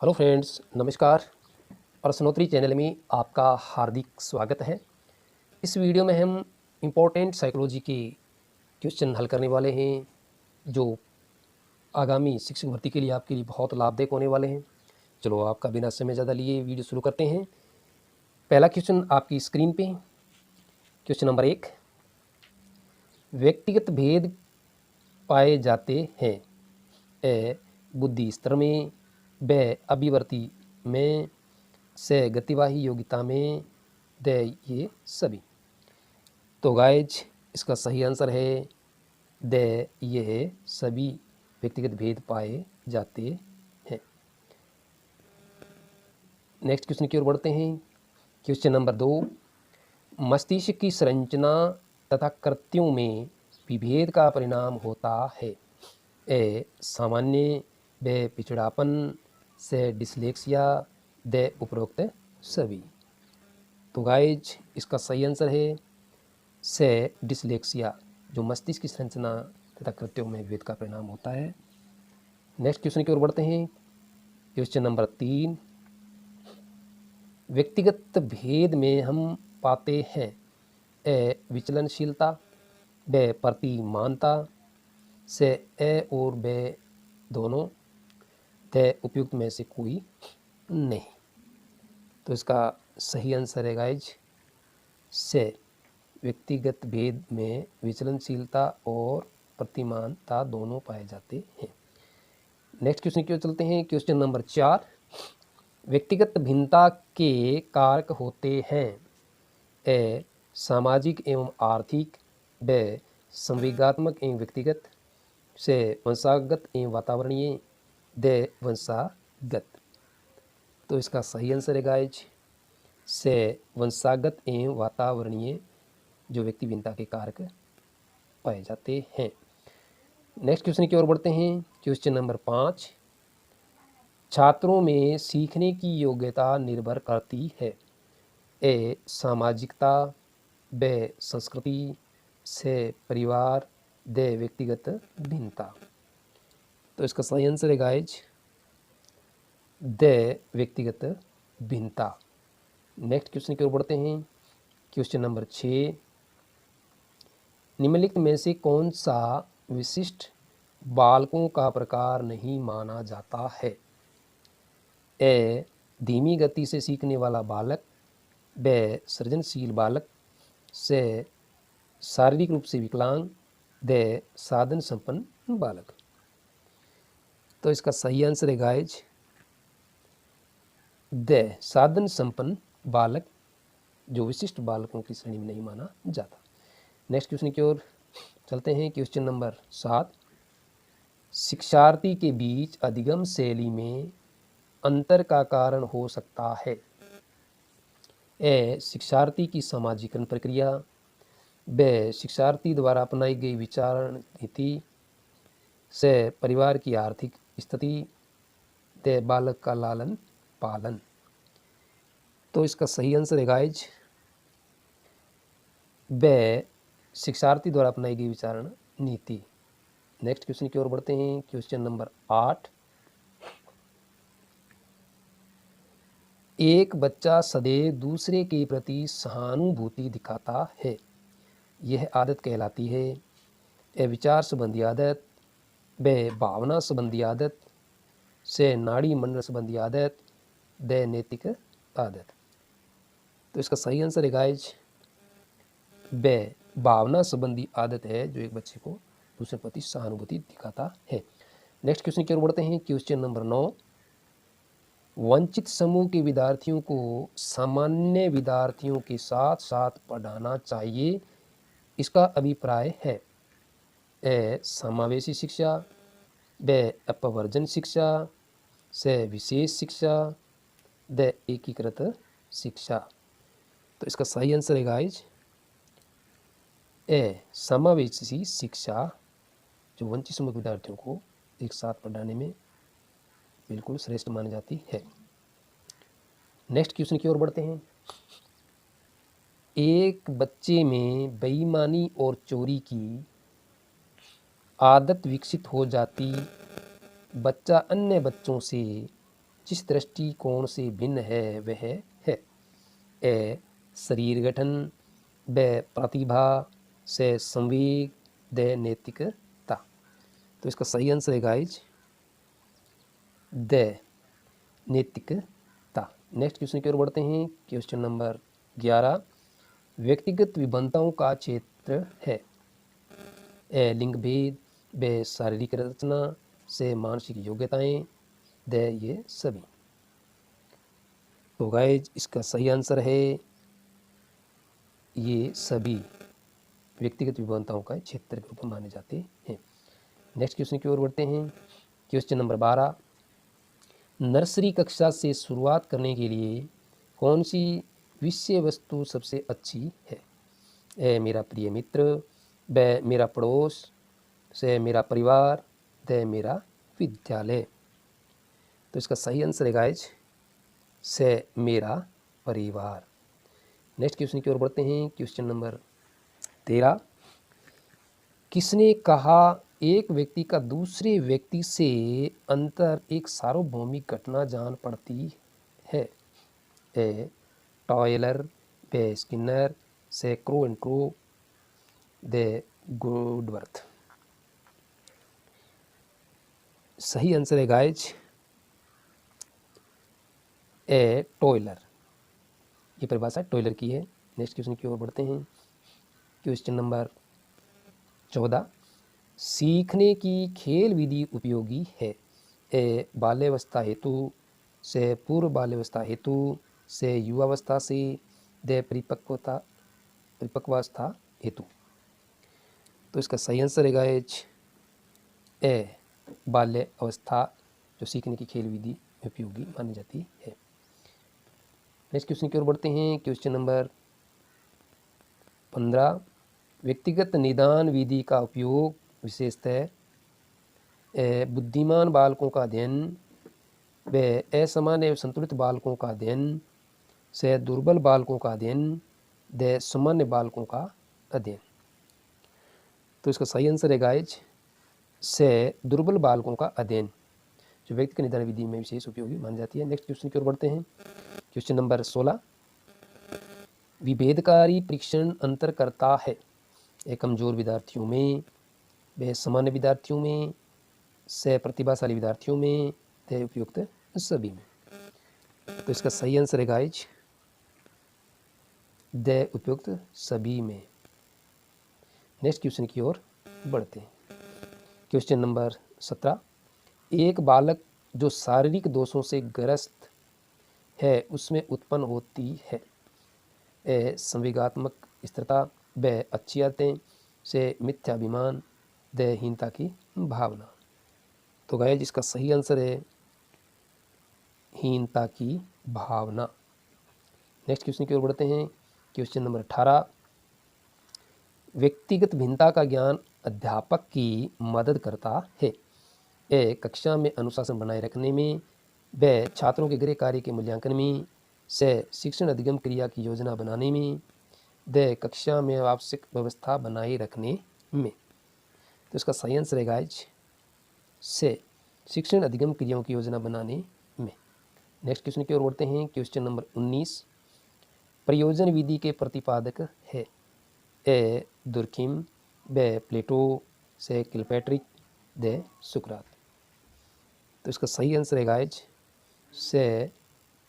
Hello friends, नमस्कार। प्रश्नोत्तरी channel में आपका हार्दिक स्वागत है। इस वीडियो में हम इम्पोर्टेंट साइकोलॉजी के क्वेश्चन हल करने वाले हैं जो आगामी शिक्षक भर्ती के लिए आपके लिए बहुत लाभदायक होने वाले हैं। चलो आपका बिना समय ज़्यादा लिए वीडियो शुरू करते हैं। पहला क्वेश्चन आपकी स्क्रीन पे। क्वेश्चन नंबर 1, व्यक्तिगत भेद पाए जाते हैं। ए बुद्धि स्तर में, ब अभिवर्ती में, से गतिवाही योग्यता में, दे ये सभी। तो गाइज इसका सही आंसर है दे ये सभी व्यक्तिगत भेद पाए जाते हैं। नेक्स्ट क्वेश्चन की ओर बढ़ते हैं। क्वेश्चन नंबर 2, मस्तिष्क की संरचना तथा कृत्यों में विभेद का परिणाम होता है। ए सामान्य, ब पिछड़ापन, से डिसलेक्सिया, दे उपरोक्त सभी। तो गाइज इसका सही आंसर है से डिसलेक्सिया, जो मस्तिष्क की संरचना तथा कृत्यों में विभेद का परिणाम होता है। नेक्स्ट क्वेश्चन की ओर बढ़ते हैं। क्वेश्चन नंबर 3, व्यक्तिगत भेद में हम पाते हैं ए विचलनशीलता, ब प्रतिमानता, से ए और ब दोनों, ते उपयुक्त में से कोई नहीं। तो इसका सही आंसर है गाइज से व्यक्तिगत भेद में विचलनशीलता और प्रतिमानता दोनों पाए जाते हैं। नेक्स्ट क्वेश्चन की ओर चलते हैं। क्वेश्चन नंबर 4, व्यक्तिगत भिन्नता के कारक होते हैं। ए सामाजिक एवं आर्थिक, ब संवेगात्मक एवं व्यक्तिगत, से वंशागत एवं वातावरणीय, दे वंशागत। तो इसका सही आंसर है गाइज से वंशागत एवं वातावरणीय जो व्यक्ति भिन्नता के कारक पाए जाते हैं। नेक्स्ट क्वेश्चन की ओर बढ़ते हैं। क्वेश्चन नंबर 5, छात्रों में सीखने की योग्यता निर्भर करती है। ए सामाजिकता, ब संस्कृति, से परिवार, दे व्यक्तिगत भिन्नता। तो इसका सही आंसर है गाइज दे व्यक्तिगत भिन्नता। नेक्स्ट क्वेश्चन की ओर बढ़ते हैं। क्वेश्चन नंबर 6, निम्नलिखित में से कौन सा विशिष्ट बालकों का प्रकार नहीं माना जाता है। ए धीमी गति से सीखने वाला बालक, ब सृजनशील बालक, से शारीरिक रूप से विकलांग, दे साधन संपन्न बालक। तो इसका सही आंसर है गाइज दे साधन संपन्न बालक, जो विशिष्ट बालकों की श्रेणी में नहीं माना जाता। नेक्स्ट क्वेश्चन की ओर चलते हैं। क्वेश्चन नंबर 7, शिक्षार्थी के बीच अधिगम शैली में अंतर का कारण हो सकता है। ए शिक्षार्थी की समाजीकरण प्रक्रिया, ब शिक्षार्थी द्वारा अपनाई गई विचारण नीति, से परिवार की आर्थिक स्थिति, दे बालक का लालन पालन। तो इसका सही आंसर है गाइज ब शिक्षार्थी द्वारा अपनाई गई विचारण नीति। नेक्स्ट क्वेश्चन की ओर बढ़ते हैं। क्वेश्चन नंबर 8, एक बच्चा सदैव दूसरे के प्रति सहानुभूति दिखाता है, यह आदत कहलाती है। ए विचार संबंधी आदत, ब भावना संबंधी आदत, से नाड़ी मंडल संबंधी आदत, द नैतिक आदत। तो इसका सही आंसर है गाइज ब भावना संबंधी आदत है, जो एक बच्चे को दूसरे प्रति सहानुभूति दिखाता है। नेक्स्ट क्वेश्चन की ओर बढ़ते हैं। क्वेश्चन नंबर 9, वंचित समूह के विद्यार्थियों को सामान्य विद्यार्थियों के साथ साथ पढ़ाना चाहिए, इसका अभिप्राय है। ए समावेशी शिक्षा, ब अपवर्जन शिक्षा, से विशेष शिक्षा, द एकीकृत शिक्षा। तो इसका सही आंसर है गाइज ए समावेशी शिक्षा, जो वंचित समूह के विद्यार्थियों को एक साथ पढ़ाने में बिल्कुल श्रेष्ठ मानी जाती है। नेक्स्ट क्वेश्चन की ओर बढ़ते हैं। एक बच्चे में बेईमानी और चोरी की आदत विकसित हो जाती, बच्चा अन्य बच्चों से जिस दृष्टिकोण से भिन्न है वह है। ए शरीर गठन, ब प्रतिभा, से संवेग, द नैतिकता। तो इसका सही आंसर है गाइज द नैतिकता। नेक्स्ट क्वेश्चन की ओर बढ़ते हैं। क्वेश्चन नंबर 11, व्यक्तिगत विभिन्नताओं का क्षेत्र है। ए लिंग भेद, ब शारीरिक रचना, से मानसिक योग्यताएं, द ये सभी। तो गाइज इसका सही आंसर है ये सभी व्यक्तिगत विभिन्नताओं का क्षेत्र के रूप में माने जाते हैं। नेक्स्ट क्वेश्चन की ओर बढ़ते हैं। क्वेश्चन नंबर 12, नर्सरी कक्षा से शुरुआत करने के लिए कौन सी विषय वस्तु सबसे अच्छी है। ए मेरा प्रिय मित्र, ब मेरा पड़ोस, से मेरा परिवार, द मेरा विद्यालय। तो इसका सही आंसर है गाइज से मेरा परिवार। नेक्स्ट क्वेश्चन की ओर बढ़ते हैं। क्वेश्चन नंबर 13, किसने कहा एक व्यक्ति का दूसरे व्यक्ति से अंतर एक सार्वभौमिक घटना जान पड़ती है। ए टॉयलर, बे स्किनर, से क्रो एंड क्रो, द गुडवर्थ। सही आंसर है गाइज ए टॉयलर। ये परिभाषा टॉयलर की है। नेक्स्ट क्वेश्चन की ओर बढ़ते हैं। क्वेश्चन नंबर 14, सीखने की खेल विधि उपयोगी है। ए बाल्यावस्था हेतु, से पूर्व बाल्यावस्था हेतु, से युवावस्था से, द परिपक्वावस्था हेतु। तो इसका सही आंसर है गाइज ए बाल्य अवस्था जो सीखने की खेल विधि उपयोगी मानी जाती है। नेक्स्ट क्वेश्चन की ओर बढ़ते हैं। क्वेश्चन नंबर 15, व्यक्तिगत निदान विधि का उपयोग विशेषतः बुद्धिमान बालकों का अध्ययन, व असामान्य एवं संतुलित बालकों का अध्ययन, से दुर्बल बालकों का अध्ययन, द सामान्य बालकों का अध्ययन। तो इसका सही आंसर है गाइज से दुर्बल बालकों का अध्ययन जो व्यक्तिगत निदान विधि में विशेष उपयोगी मानी जाती है। नेक्स्ट क्वेश्चन की ओर बढ़ते हैं। क्वेश्चन नंबर 16, विभेदकारी परीक्षण अंतर करता है। एक कमजोर विद्यार्थियों में, व सामान्य विद्यार्थियों में, से प्रतिभाशाली विद्यार्थियों में, व उपयुक्त सभी में। तो इसका सही आंसर है गाइज द उपयुक्त सभी में। नेक्स्ट क्वेश्चन की ओर बढ़ते हैं। क्वेश्चन नंबर 17, एक बालक जो शारीरिक दोषों से ग्रस्त है उसमें उत्पन्न होती है। ए संवेगात्मक स्थिरता, व अच्छी आदतें, से मिथ्याभिमान, द हीनता की भावना। तो गाइस इसका सही आंसर है हीनता की भावना। नेक्स्ट क्वेश्चन की ओर बढ़ते हैं। क्वेश्चन नंबर 18, व्यक्तिगत भिन्नता का ज्ञान अध्यापक की मदद करता है। ए कक्षा में अनुशासन बनाए रखने में, व छात्रों के गृह कार्य के मूल्यांकन में, से शिक्षण अधिगम क्रिया की योजना बनाने में, द कक्षा में आवश्यक व्यवस्था बनाए रखने में। तो इसका सही आंसर है गाइज से शिक्षण अधिगम क्रियाओं की योजना बनाने में। नेक्स्ट क्वेश्चन की ओर बढ़ते हैं। क्वेश्चन नंबर 19, प्रयोजन विधि के प्रतिपादक है। ए दुर्खिम, व प्लेटो, से किलपैट्रिक, द सुकरात। तो इसका सही आंसर है गाइज से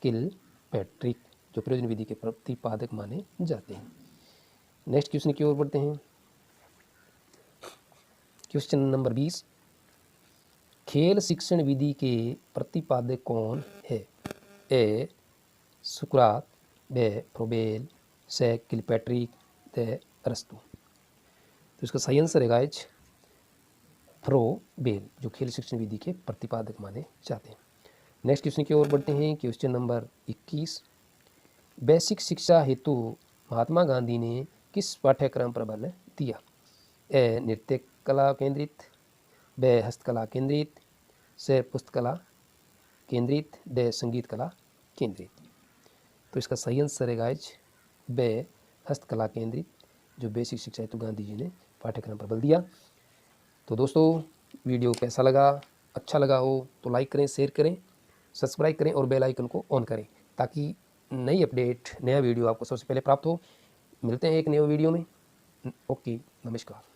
किलपैट्रिक जो प्रयोजन विधि के प्रतिपादक माने जाते हैं। नेक्स्ट क्वेश्चन की ओर बढ़ते हैं। क्वेश्चन नंबर 20, खेल शिक्षण विधि के प्रतिपादक कौन है। ए सुकरात, व फ्रोबेल, से किलपैट्रिक, द अरस्तु। तो इसका सही आंसर है गाइज फ्रोबेल जो खेल शिक्षण विधि के प्रतिपादक माने जाते हैं। नेक्स्ट क्वेश्चन की ओर बढ़ते हैं। क्वेश्चन नंबर 21, बेसिक शिक्षा हेतु महात्मा गांधी ने किस पाठ्यक्रम पर बल दिया। ए नृत्य कला केंद्रित, व हस्तकला केंद्रित, से पुस्तकला केंद्रित, व संगीत कला केंद्रित। तो इसका सही आंसर है गाइज व हस्तकला केंद्रित जो बेसिक शिक्षा हेतु गांधी जी ने पाठ्यक्रम पर बल दिया। तो दोस्तों वीडियो कैसा लगा, अच्छा लगा हो तो लाइक करें, शेयर करें सब्सक्राइब करें और बेल आइकन को ऑन करें ताकि नई अपडेट, नया वीडियो आपको सबसे पहले प्राप्त हो। मिलते हैं एक नए वीडियो में। ओके, नमस्कार।